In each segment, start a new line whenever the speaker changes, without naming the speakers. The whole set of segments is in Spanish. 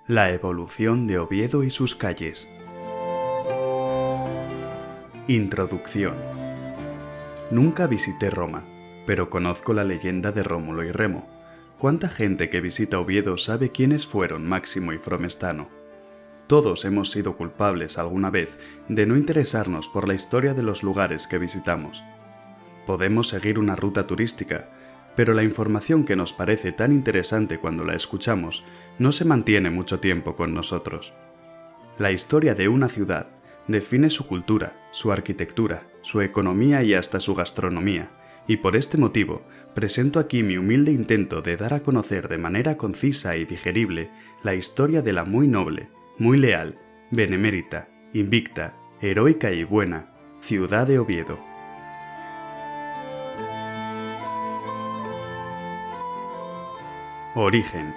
La evolución de Oviedo y sus calles. Introducción. Nunca visité Roma, pero conozco la leyenda de Rómulo y Remo. ¿Cuánta gente que visita Oviedo sabe quiénes fueron Máximo y Fromestano? Todos hemos sido culpables alguna vez de no interesarnos por la historia de los lugares que visitamos. Podemos seguir una ruta turística, pero la información que nos parece tan interesante cuando la escuchamos no se mantiene mucho tiempo con nosotros. La historia de una ciudad define su cultura, su arquitectura, su economía y hasta su gastronomía, y por este motivo presento aquí mi humilde intento de dar a conocer de manera concisa y digerible la historia de la muy noble, muy leal, benemérita, invicta, heroica y buena ciudad de Oviedo. Origen.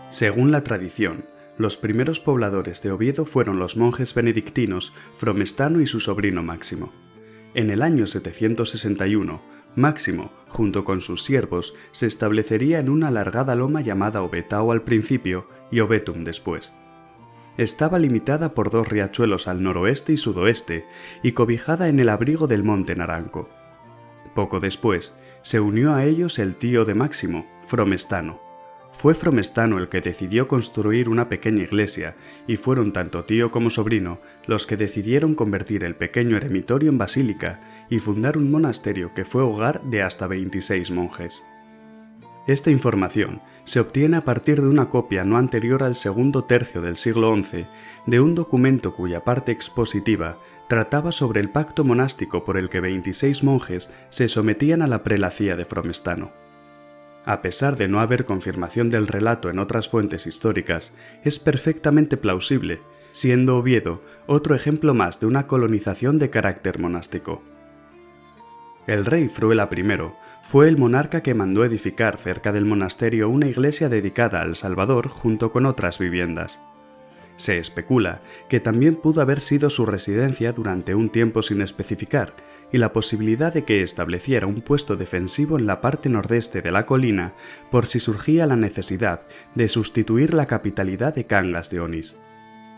Según la tradición, los primeros pobladores de Oviedo fueron los monjes benedictinos Fromestano y su sobrino Máximo. En el año 761, Máximo, junto con sus siervos, se establecería en una alargada loma llamada Obetao al principio y Obetum después. Estaba limitada por dos riachuelos al noroeste y sudoeste y cobijada en el abrigo del monte Naranco. Poco después, se unió a ellos el tío de Máximo, Fromestano. Fue Fromestano el que decidió construir una pequeña iglesia, y fueron tanto tío como sobrino los que decidieron convertir el pequeño eremitorio en basílica y fundar un monasterio que fue hogar de hasta 26 monjes. Esta información se obtiene a partir de una copia no anterior al segundo tercio del siglo XI de un documento cuya parte expositiva trataba sobre el pacto monástico por el que 26 monjes se sometían a la prelacía de Fromestano. A pesar de no haber confirmación del relato en otras fuentes históricas, es perfectamente plausible, siendo Oviedo otro ejemplo más de una colonización de carácter monástico. El rey Fruela I fue el monarca que mandó edificar cerca del monasterio una iglesia dedicada al Salvador junto con otras viviendas. Se especula que también pudo haber sido su residencia durante un tiempo sin especificar, y la posibilidad de que estableciera un puesto defensivo en la parte nordeste de la colina por si surgía la necesidad de sustituir la capitalidad de Cangas de Onís.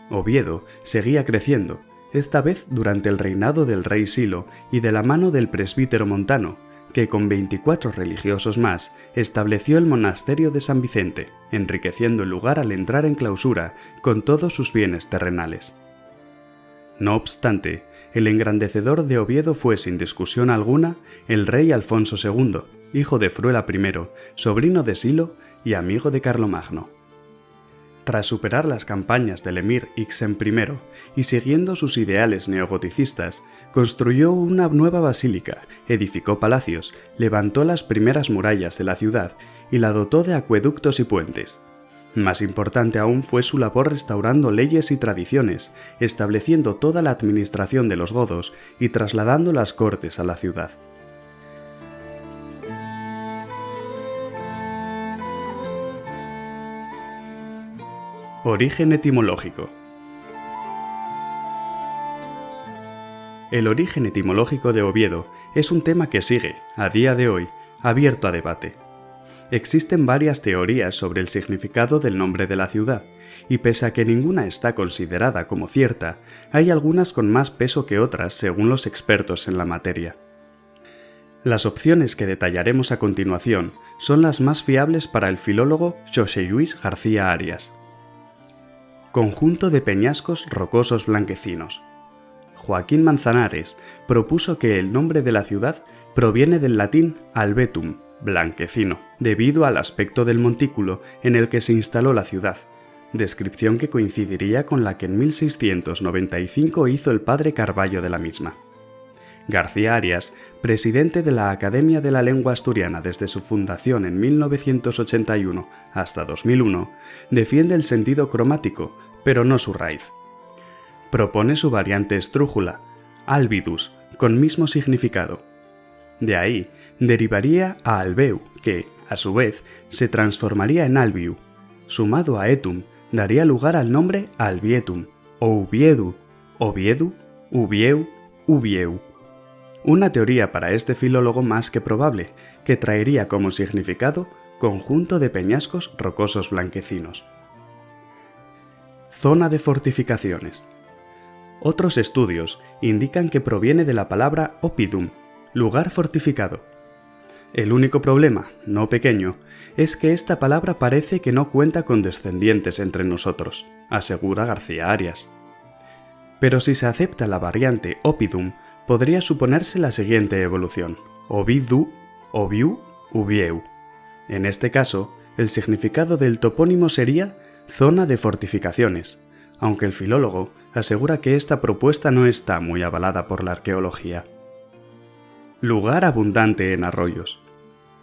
Oviedo seguía creciendo, esta vez durante el reinado del rey Silo y de la mano del presbítero Montano, que con 24 religiosos más estableció el monasterio de San Vicente, enriqueciendo el lugar al entrar en clausura con todos sus bienes terrenales. No obstante, el engrandecedor de Oviedo fue sin discusión alguna el rey Alfonso II, hijo de Fruela I, sobrino de Silo y amigo de Carlomagno. Tras superar las campañas del emir Ixen I y siguiendo sus ideales neogoticistas, construyó una nueva basílica, edificó palacios, levantó las primeras murallas de la ciudad y la dotó de acueductos y puentes. Más importante aún fue su labor restaurando leyes y tradiciones, estableciendo toda la administración de los godos y trasladando las cortes a la ciudad. Origen etimológico. El origen etimológico de Oviedo es un tema que sigue, a día de hoy, abierto a debate. Existen varias teorías sobre el significado del nombre de la ciudad, y pese a que ninguna está considerada como cierta, hay algunas con más peso que otras según los expertos en la materia. Las opciones que detallaremos a continuación son las más fiables para el filólogo José Luis García Arias. Conjunto de peñascos rocosos blanquecinos. Joaquín Manzanares propuso que el nombre de la ciudad proviene del latín albetum, blanquecino, debido al aspecto del montículo en el que se instaló la ciudad, descripción que coincidiría con la que en 1695 hizo el padre Carballo de la misma. García Arias, presidente de la Academia de la Lengua Asturiana desde su fundación en 1981 hasta 2001, defiende el sentido cromático, pero no su raíz. Propone su variante estrújula, albidus, con mismo significado. De ahí derivaría a albeu, que, a su vez, se transformaría en albiu. Sumado a etum, daría lugar al nombre albietum, o ubiedu, oviedu, ubieu, ubieu. Una teoría para este filólogo más que probable, que traería como significado conjunto de peñascos rocosos blanquecinos. zona de fortificaciones. Otros estudios indican que proviene de la palabra oppidum, lugar fortificado. El único problema, no pequeño, es que esta palabra parece que no cuenta con descendientes entre nosotros, asegura García Arias. Pero si se acepta la variante oppidum, podría suponerse la siguiente evolución: ovidu, oviu, uvieu. En este caso, el significado del topónimo sería zona de fortificaciones, aunque el filólogo asegura que esta propuesta no está muy avalada por la arqueología. Lugar abundante en arroyos.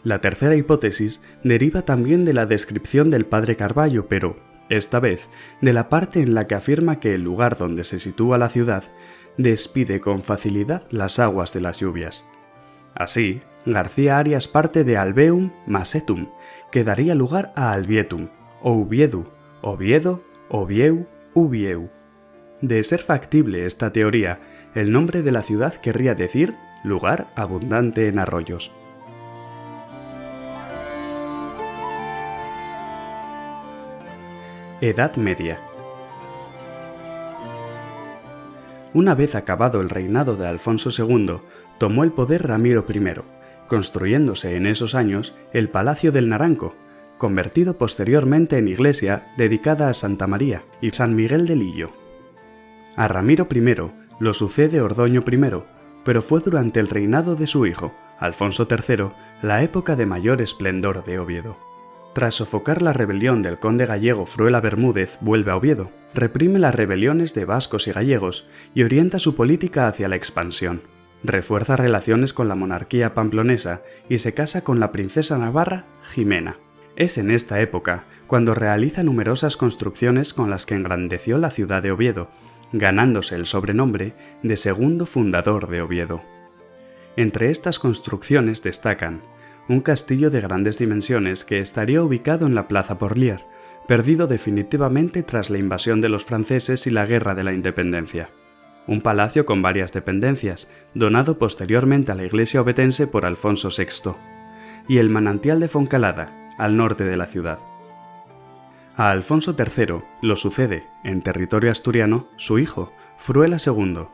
La tercera hipótesis deriva también de la descripción del padre Carballo, pero, esta vez, de la parte en la que afirma que el lugar donde se sitúa la ciudad despide con facilidad las aguas de las lluvias. Así, García Arias parte de Alveum Masetum, que daría lugar a Albietum, o Ubiedu, Oviedo, Ovieu, Uvieu. De ser factible esta teoría, el nombre de la ciudad querría decir lugar abundante en arroyos. Edad Media. Una vez acabado el reinado de Alfonso II, tomó el poder Ramiro I, construyéndose en esos años el Palacio del Naranco, convertido posteriormente en iglesia dedicada a Santa María y San Miguel de Lillo. A Ramiro I lo sucede Ordoño I, pero fue durante el reinado de su hijo, Alfonso III, la época de mayor esplendor de Oviedo. Tras sofocar la rebelión del conde gallego Fruela Bermúdez, vuelve a Oviedo, reprime las rebeliones de vascos y gallegos y orienta su política hacia la expansión. Refuerza relaciones con la monarquía pamplonesa y se casa con la princesa navarra Jimena. Es en esta época cuando realiza numerosas construcciones con las que engrandeció la ciudad de Oviedo, ganándose el sobrenombre de segundo fundador de Oviedo. Entre estas construcciones destacan un castillo de grandes dimensiones que estaría ubicado en la Plaza Porlier, perdido definitivamente tras la invasión de los franceses y la Guerra de la Independencia. Un palacio con varias dependencias, donado posteriormente a la iglesia ovetense por Alfonso VI. Y el manantial de Foncalada, al norte de la ciudad. A Alfonso III lo sucede, en territorio asturiano, su hijo, Fruela II,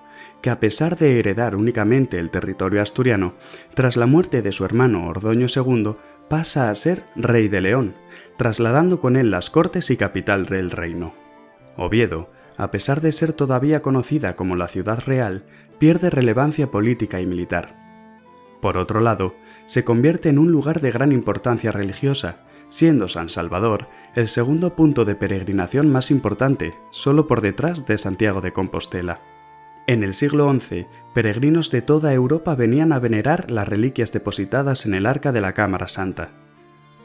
que a pesar de heredar únicamente el territorio asturiano, tras la muerte de su hermano Ordoño II, pasa a ser rey de León, trasladando con él las cortes y capital del reino. Oviedo, a pesar de ser todavía conocida como la ciudad real, pierde relevancia política y militar. Por otro lado, se convierte en un lugar de gran importancia religiosa, siendo San Salvador el segundo punto de peregrinación más importante, solo por detrás de Santiago de Compostela. En el siglo XI, peregrinos de toda Europa venían a venerar las reliquias depositadas en el Arca de la Cámara Santa.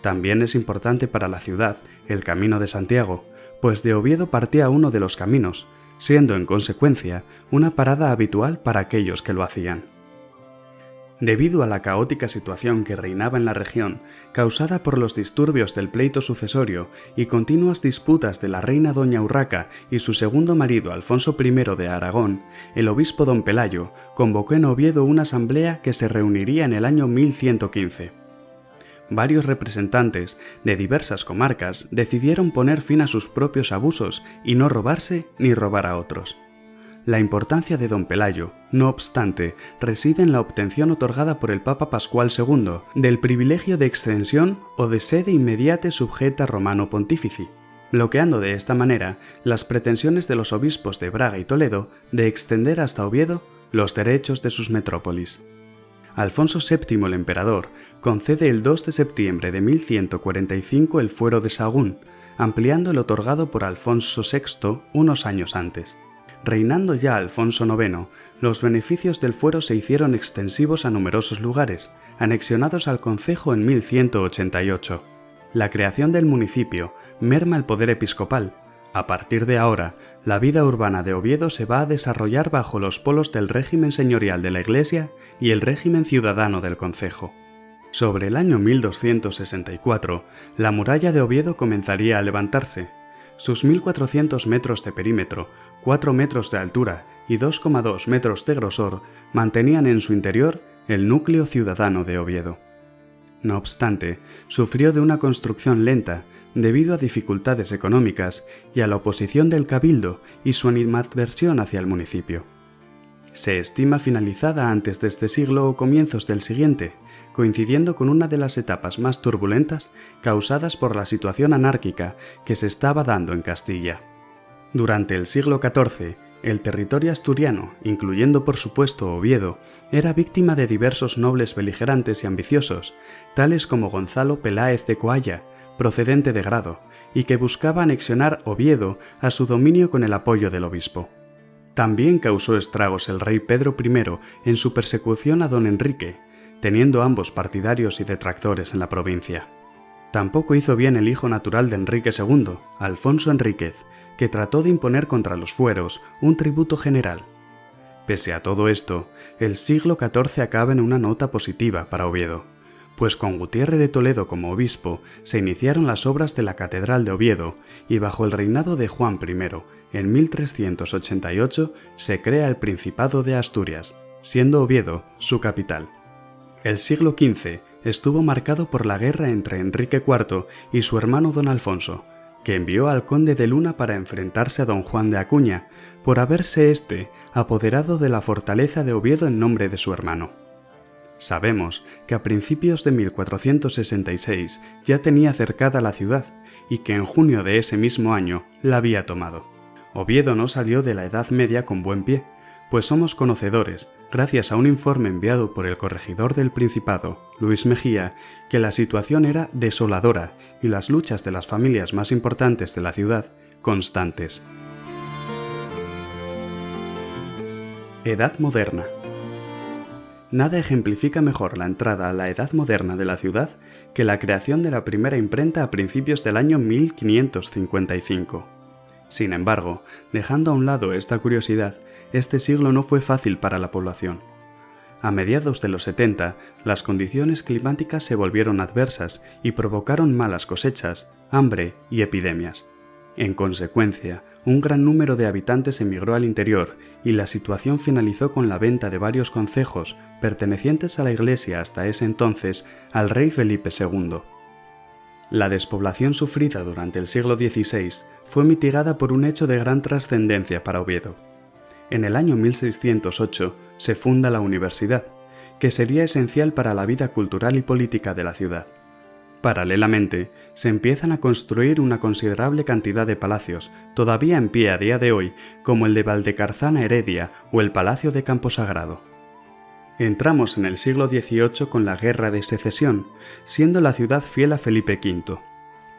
También es importante para la ciudad el Camino de Santiago, pues de Oviedo partía uno de los caminos, siendo en consecuencia una parada habitual para aquellos que lo hacían. Debido a la caótica situación que reinaba en la región, causada por los disturbios del pleito sucesorio y continuas disputas de la reina Doña Urraca y su segundo marido Alfonso I de Aragón, el obispo don Pelayo convocó en Oviedo una asamblea que se reuniría en el año 1115. Varios representantes de diversas comarcas decidieron poner fin a sus propios abusos y no robarse ni robar a otros. La importancia de don Pelayo, no obstante, reside en la obtención otorgada por el Papa Pascual II del privilegio de extensión o de sede inmediate subjeta Romano Pontifici, bloqueando de esta manera las pretensiones de los obispos de Braga y Toledo de extender hasta Oviedo los derechos de sus metrópolis. Alfonso VII el emperador concede el 2 de septiembre de 1145 el fuero de Sahagún, ampliando el otorgado por Alfonso VI unos años antes. Reinando ya Alfonso IX, los beneficios del fuero se hicieron extensivos a numerosos lugares, anexionados al concejo en 1188. La creación del municipio merma el poder episcopal. A partir de ahora, la vida urbana de Oviedo se va a desarrollar bajo los polos del régimen señorial de la Iglesia y el régimen ciudadano del concejo. Sobre el año 1264, la muralla de Oviedo comenzaría a levantarse. Sus 1.400 metros de perímetro, 4 metros de altura y 2,2 metros de grosor mantenían en su interior el núcleo ciudadano de Oviedo. No obstante, sufrió de una construcción lenta debido a dificultades económicas y a la oposición del cabildo y su animadversión hacia el municipio. Se estima finalizada antes de este siglo o comienzos del siguiente, coincidiendo con una de las etapas más turbulentas causadas por la situación anárquica que se estaba dando en Castilla. Durante el siglo XIV, el territorio asturiano, incluyendo por supuesto Oviedo, era víctima de diversos nobles beligerantes y ambiciosos, tales como Gonzalo Peláez de Coalla, procedente de Grado, y que buscaba anexionar Oviedo a su dominio con el apoyo del obispo. También causó estragos el rey Pedro I en su persecución a don Enrique, teniendo ambos partidarios y detractores en la provincia. Tampoco hizo bien el hijo natural de Enrique II, Alfonso Enríquez, que trató de imponer contra los fueros un tributo general. Pese a todo esto, el siglo XIV acaba en una nota positiva para Oviedo, pues con Gutiérrez de Toledo como obispo se iniciaron las obras de la Catedral de Oviedo y bajo el reinado de Juan I, en 1388, se crea el Principado de Asturias, siendo Oviedo su capital. El siglo XV estuvo marcado por la guerra entre Enrique IV y su hermano don Alfonso, que envió al conde de Luna para enfrentarse a don Juan de Acuña, por haberse éste apoderado de la fortaleza de Oviedo en nombre de su hermano. Sabemos que a principios de 1466 ya tenía cercada la ciudad y que en junio de ese mismo año la había tomado. Oviedo no salió de la Edad Media con buen pie, pues somos conocedores, gracias a un informe enviado por el corregidor del Principado, Luis Mejía, que la situación era desoladora y las luchas de las familias más importantes de la ciudad constantes. Edad Moderna. Nada ejemplifica mejor la entrada a la Edad Moderna de la ciudad que la creación de la primera imprenta a principios del año 1555. Sin embargo, dejando a un lado esta curiosidad, este siglo no fue fácil para la población. A mediados de los 70, las condiciones climáticas se volvieron adversas y provocaron malas cosechas, hambre y epidemias. En consecuencia, un gran número de habitantes emigró al interior y la situación finalizó con la venta de varios concejos pertenecientes a la Iglesia hasta ese entonces al rey Felipe II. La despoblación sufrida durante el siglo XVI fue mitigada por un hecho de gran trascendencia para Oviedo. En el año 1608 se funda la universidad, que sería esencial para la vida cultural y política de la ciudad. Paralelamente, se empiezan a construir una considerable cantidad de palacios, todavía en pie a día de hoy, como el de Valdecarzana Heredia o el Palacio de Camposagrado. Entramos en el siglo XVIII con la Guerra de Secesión, siendo la ciudad fiel a Felipe V.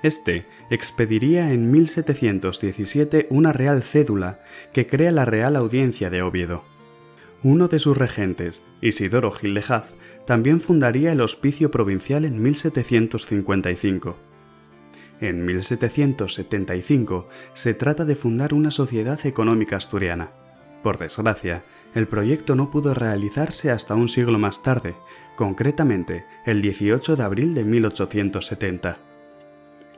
Este expediría en 1717 una real cédula que crea la Real Audiencia de Oviedo. Uno de sus regentes, Isidoro Gil de Haz, también fundaría el Hospicio Provincial en 1755. En 1775 se trata de fundar una sociedad económica asturiana. Por desgracia, el proyecto no pudo realizarse hasta un siglo más tarde, concretamente el 18 de abril de 1870.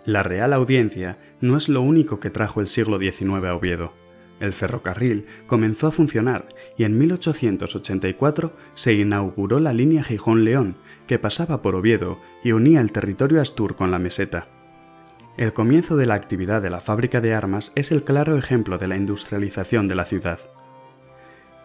La Real Audiencia no es lo único que trajo el siglo XIX a Oviedo. El ferrocarril comenzó a funcionar y en 1884 se inauguró la línea Gijón-León, que pasaba por Oviedo y unía el territorio astur con la meseta. El comienzo de la actividad de la fábrica de armas es el claro ejemplo de la industrialización de la ciudad.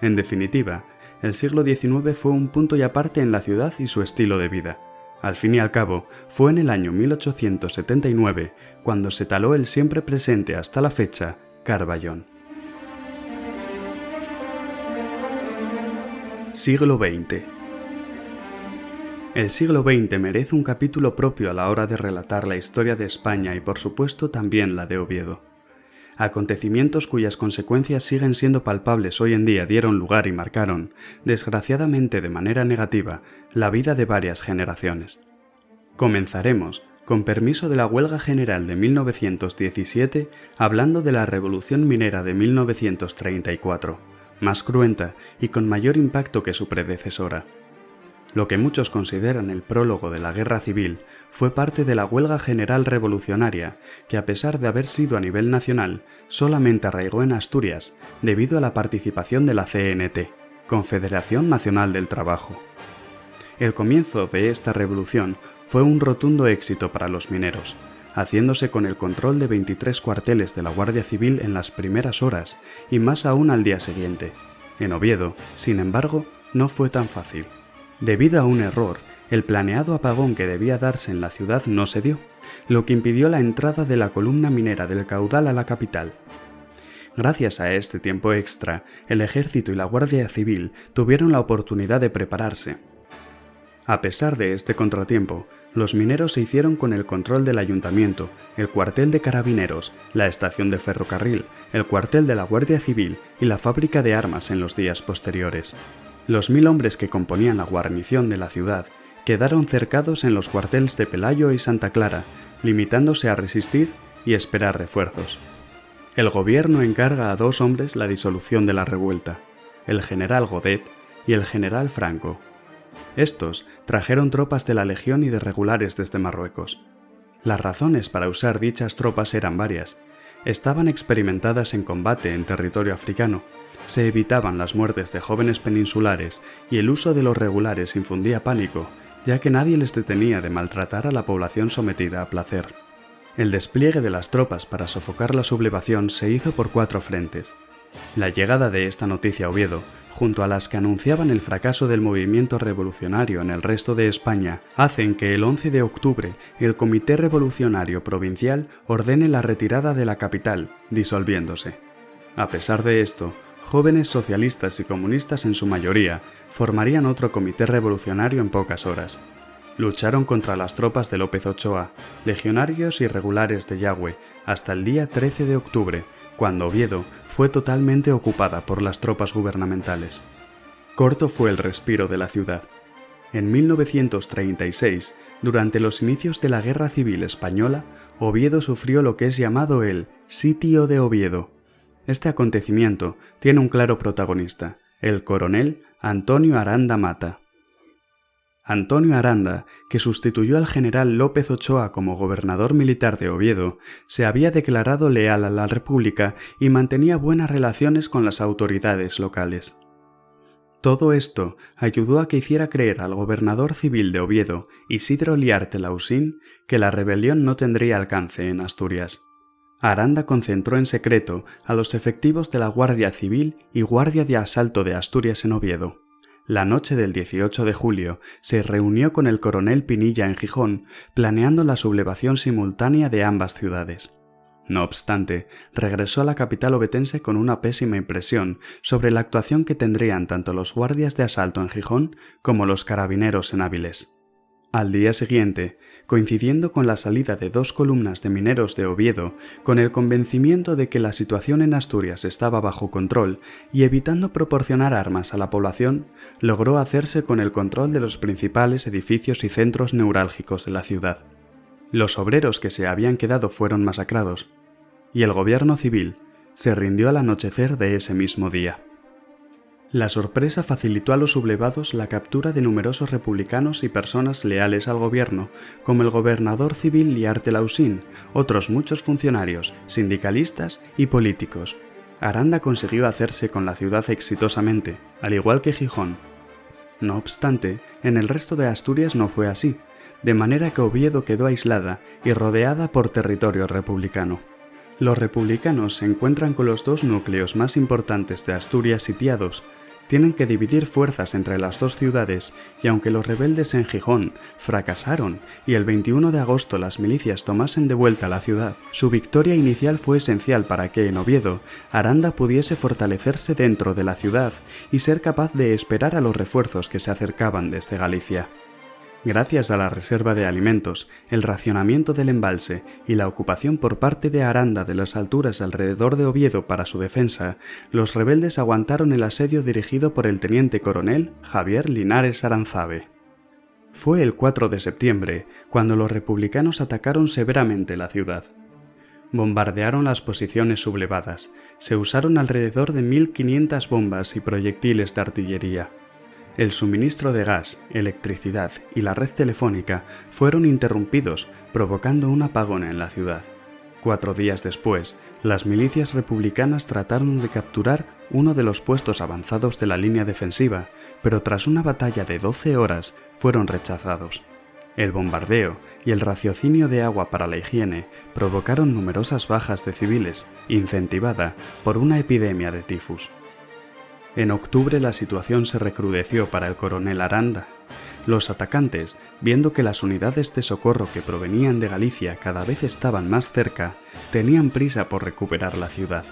En definitiva, el siglo XIX fue un punto y aparte en la ciudad y su estilo de vida. Al fin y al cabo, fue en el año 1879 cuando se taló el siempre presente hasta la fecha Carballón. Siglo XX. El siglo XX merece un capítulo propio a la hora de relatar la historia de España y por supuesto también la de Oviedo. Acontecimientos cuyas consecuencias siguen siendo palpables hoy en día dieron lugar y marcaron, desgraciadamente de manera negativa, la vida de varias generaciones. Comenzaremos, con permiso de la Huelga General de 1917, hablando de la Revolución Minera de 1934. Más cruenta y con mayor impacto que su predecesora. Lo que muchos consideran el prólogo de la Guerra Civil fue parte de la Huelga General Revolucionaria, que a pesar de haber sido a nivel nacional, solamente arraigó en Asturias debido a la participación de la CNT, Confederación Nacional del Trabajo. El comienzo de esta revolución fue un rotundo éxito para los mineros, haciéndose con el control de 23 cuarteles de la Guardia Civil en las primeras horas y más aún al día siguiente. En Oviedo, sin embargo, no fue tan fácil. Debido a un error, el planeado apagón que debía darse en la ciudad no se dio, lo que impidió la entrada de la columna minera del caudal a la capital. Gracias a este tiempo extra, el ejército y la Guardia Civil tuvieron la oportunidad de prepararse. A pesar de este contratiempo, los mineros se hicieron con el control del ayuntamiento, el cuartel de carabineros, la estación de ferrocarril, el cuartel de la Guardia Civil y la fábrica de armas en los días posteriores. Los 1000 hombres que componían la guarnición de la ciudad quedaron cercados en los cuarteles de Pelayo y Santa Clara, limitándose a resistir y esperar refuerzos. El gobierno encarga a 2 hombres la disolución de la revuelta, el general Godet y el general Franco. Estos trajeron tropas de la Legión y de regulares desde Marruecos. Las razones para usar dichas tropas eran varias. Estaban experimentadas en combate en territorio africano, se evitaban las muertes de jóvenes peninsulares y el uso de los regulares infundía pánico, ya que nadie les detenía de maltratar a la población sometida a placer. El despliegue de las tropas para sofocar la sublevación se hizo por 4 frentes. La llegada de esta noticia a Oviedo, junto a las que anunciaban el fracaso del movimiento revolucionario en el resto de España, hacen que el 11 de octubre el Comité Revolucionario Provincial ordene la retirada de la capital, disolviéndose. A pesar de esto, jóvenes socialistas y comunistas en su mayoría formarían otro comité revolucionario en pocas horas. Lucharon contra las tropas de López Ochoa, legionarios y regulares de Yagüe, hasta el día 13 de octubre, cuando Oviedo fue totalmente ocupada por las tropas gubernamentales. Corto fue el respiro de la ciudad. En 1936, durante los inicios de la Guerra Civil Española, Oviedo sufrió lo que es llamado el Sitio de Oviedo. Este acontecimiento tiene un claro protagonista, el coronel Antonio Aranda Mata. Antonio Aranda, que sustituyó al general López Ochoa como gobernador militar de Oviedo, se había declarado leal a la República y mantenía buenas relaciones con las autoridades locales. Todo esto ayudó a que hiciera creer al gobernador civil de Oviedo, Isidro Liarte Lausín, que la rebelión no tendría alcance en Asturias. Aranda concentró en secreto a los efectivos de la Guardia Civil y Guardia de Asalto de Asturias en Oviedo. La noche del 18 de julio se reunió con el coronel Pinilla en Gijón, planeando la sublevación simultánea de ambas ciudades. No obstante, regresó a la capital ovetense con una pésima impresión sobre la actuación que tendrían tanto los guardias de asalto en Gijón como los carabineros en Áviles. Al día siguiente, coincidiendo con la salida de 2 columnas de mineros de Oviedo, con el convencimiento de que la situación en Asturias estaba bajo control y evitando proporcionar armas a la población, logró hacerse con el control de los principales edificios y centros neurálgicos de la ciudad. Los obreros que se habían quedado fueron masacrados, y el gobierno civil se rindió al anochecer de ese mismo día. La sorpresa facilitó a los sublevados la captura de numerosos republicanos y personas leales al gobierno, como el gobernador civil Liarte Lausín, otros muchos funcionarios, sindicalistas y políticos. Aranda consiguió hacerse con la ciudad exitosamente, al igual que Gijón. No obstante, en el resto de Asturias no fue así, de manera que Oviedo quedó aislada y rodeada por territorio republicano. Los republicanos se encuentran con los 2 núcleos más importantes de Asturias sitiados, tienen que dividir fuerzas entre las 2 ciudades y aunque los rebeldes en Gijón fracasaron y el 21 de agosto las milicias tomasen de vuelta la ciudad, su victoria inicial fue esencial para que en Oviedo Aranda pudiese fortalecerse dentro de la ciudad y ser capaz de esperar a los refuerzos que se acercaban desde Galicia. Gracias a la reserva de alimentos, el racionamiento del embalse y la ocupación por parte de Aranda de las alturas alrededor de Oviedo para su defensa, los rebeldes aguantaron el asedio dirigido por el teniente coronel Javier Linares Aranzabe. Fue el 4 de septiembre cuando los republicanos atacaron severamente la ciudad. Bombardearon las posiciones sublevadas, se usaron alrededor de 1.500 bombas y proyectiles de artillería. El suministro de gas, electricidad y la red telefónica fueron interrumpidos, provocando un apagón en la ciudad. 4 días después, las milicias republicanas trataron de capturar uno de los puestos avanzados de la línea defensiva, pero tras una batalla de 12 horas fueron rechazados. El bombardeo y el raciocinio de agua para la higiene provocaron numerosas bajas de civiles, incentivada por una epidemia de tifus. En octubre la situación se recrudeció para el coronel Aranda. Los atacantes, viendo que las unidades de socorro que provenían de Galicia cada vez estaban más cerca, tenían prisa por recuperar la ciudad.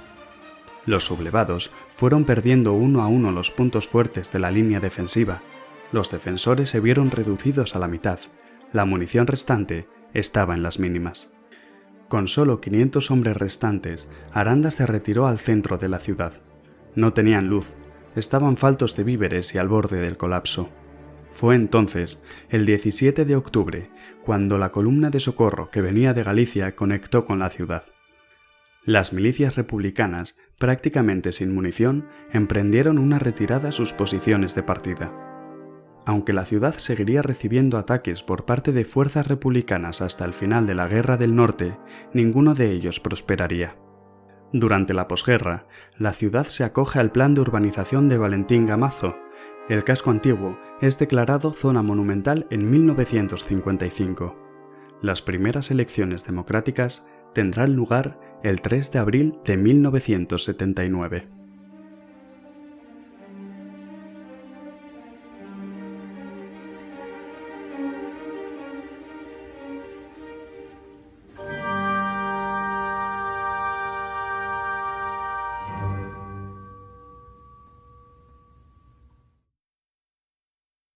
Los sublevados fueron perdiendo uno a uno los puntos fuertes de la línea defensiva. Los defensores se vieron reducidos a la mitad. La munición restante estaba en las mínimas. Con solo 500 hombres restantes, Aranda se retiró al centro de la ciudad. No tenían luz, estaban faltos de víveres y al borde del colapso. Fue entonces, el 17 de octubre, cuando la columna de socorro que venía de Galicia conectó con la ciudad. Las milicias republicanas, prácticamente sin munición, emprendieron una retirada a sus posiciones de partida. Aunque la ciudad seguiría recibiendo ataques por parte de fuerzas republicanas hasta el final de la Guerra del Norte, ninguno de ellos prosperaría. Durante la posguerra, la ciudad se acoge al plan de urbanización de Valentín Gamazo. El casco antiguo es declarado zona monumental en 1955. Las primeras elecciones democráticas tendrán lugar el 3 de abril de 1979.